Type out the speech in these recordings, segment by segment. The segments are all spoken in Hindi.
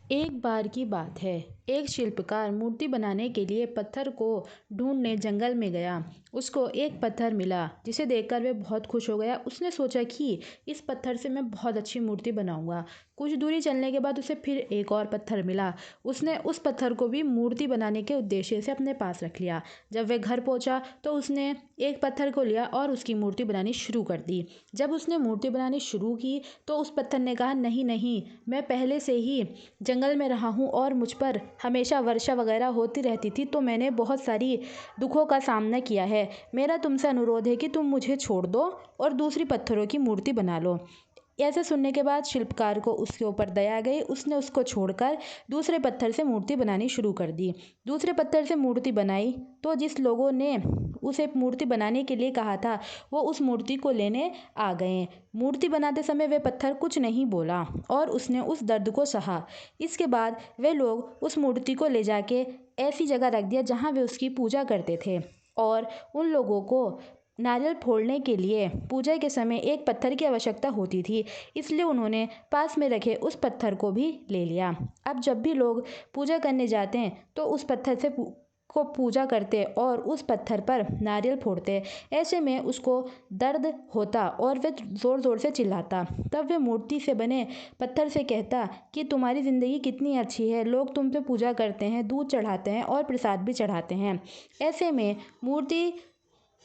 एक बार की बात है। एक शिल्पकार मूर्ति बनाने के लिए पत्थर को ढूंढने जंगल में गया। उसको एक पत्थर मिला जिसे देखकर वह बहुत खुश हो गया। उसने सोचा कि इस पत्थर से मैं बहुत अच्छी मूर्ति बनाऊंगा। कुछ दूरी चलने के बाद उसे फिर एक और पत्थर मिला। उसने उस पत्थर को भी मूर्ति बनाने के उद्देश्य से अपने पास रख लिया। जब वह घर पहुंचा तो उसने एक पत्थर को लिया और उसकी मूर्ति बनानी शुरू कर दी। जब उसने मूर्ति बनानी शुरू की तो उस पत्थर ने कहा, नहीं नहीं, मैं पहले से ही जंगल में रहा हूँ और मुझ पर हमेशा वर्षा वगैरह होती रहती थी, तो मैंने बहुत सारी दुखों का सामना किया है। मेरा तुमसे अनुरोध है कि तुम मुझे छोड़ दो और दूसरी पत्थरों की मूर्ति बना लो। ऐसा सुनने के बाद शिल्पकार को उसके ऊपर दया आ गई। उसने उसको छोड़कर दूसरे पत्थर से मूर्ति बनानी शुरू कर दी। दूसरे पत्थर से मूर्ति बनाई तो जिस लोगों ने उसे मूर्ति बनाने के लिए कहा था वो उस मूर्ति को लेने आ गए। मूर्ति बनाते समय वह पत्थर कुछ नहीं बोला और उसने उस दर्द को सहा। इसके बाद वे लोग उस मूर्ति को ले जाके ऐसी जगह रख दिया जहाँ वे उसकी पूजा करते थे और उन लोगों को नारियल फोड़ने के लिए पूजा के समय एक पत्थर की आवश्यकता होती थी, इसलिए उन्होंने पास में रखे उस पत्थर को भी ले लिया। अब जब भी लोग पूजा करने जाते हैं तो उस पत्थर से को पूजा करते और उस पत्थर पर नारियल फोड़ते। ऐसे में उसको दर्द होता और वह ज़ोर ज़ोर से चिल्लाता। तब वह मूर्ति से बने पत्थर से कहता कि तुम्हारी ज़िंदगी कितनी अच्छी है, लोग तुम पे पूजा करते हैं, दूध चढ़ाते हैं और प्रसाद भी चढ़ाते हैं। ऐसे में मूर्ति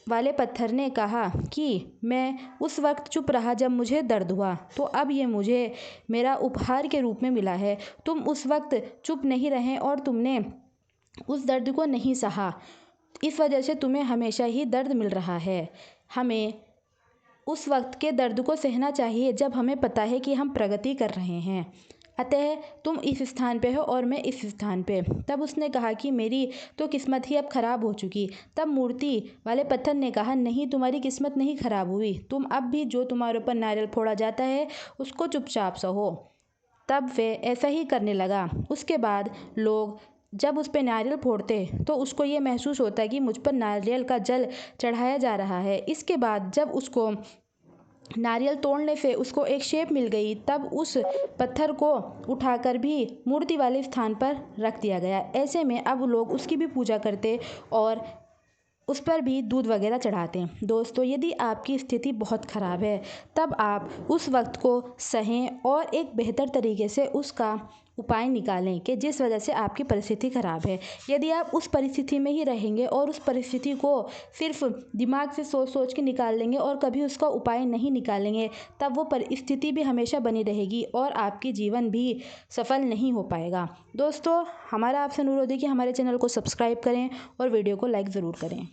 वाले पत्थर ने कहा कि मैं उस वक्त चुप रहा जब मुझे दर्द हुआ, तो अब ये मुझे मेरा उपहार के रूप में मिला है। तुम उस वक्त चुप नहीं रहे और तुमने उस दर्द को नहीं सहा, इस वजह से तुम्हें हमेशा ही दर्द मिल रहा है। हमें उस वक्त के दर्द को सहना चाहिए जब हमें पता है कि हम प्रगति कर रहे हैं। अतः तुम इस स्थान पे हो और मैं इस स्थान पे। तब उसने कहा कि मेरी तो किस्मत ही अब खराब हो चुकी। तब मूर्ति वाले पत्थर ने कहा, नहीं, तुम्हारी किस्मत नहीं खराब हुई, तुम अब भी जो तुम्हारे ऊपर नारियल फोड़ा जाता है उसको चुपचाप सहो। तब वे ऐसा ही करने लगा। उसके बाद लोग जब उस पर नारियल फोड़ते तो उसको ये महसूस होता कि मुझ पर नारियल का जल चढ़ाया जा रहा है। इसके बाद जब उसको नारियल तोड़ने से उसको एक शेप मिल गई, तब उस पत्थर को उठाकर भी मूर्ति वाले स्थान पर रख दिया गया। ऐसे में अब लोग उसकी भी पूजा करते और उस पर भी दूध वगैरह चढ़ाते हैं। दोस्तों, यदि आपकी स्थिति बहुत ख़राब है तब आप उस वक्त को सहें और एक बेहतर तरीके से उसका उपाय निकालें कि जिस वजह से आपकी परिस्थिति ख़राब है। यदि आप उस परिस्थिति में ही रहेंगे और उस परिस्थिति को सिर्फ दिमाग से सोच सोच के निकाल लेंगे और कभी उसका उपाय नहीं निकालेंगे, तब वो परिस्थिति भी हमेशा बनी रहेगी और आपकी जीवन भी सफल नहीं हो पाएगा। दोस्तों, हमारा आपसे अनुरोध है कि हमारे चैनल को सब्सक्राइब करें और वीडियो को लाइक ज़रूर करें।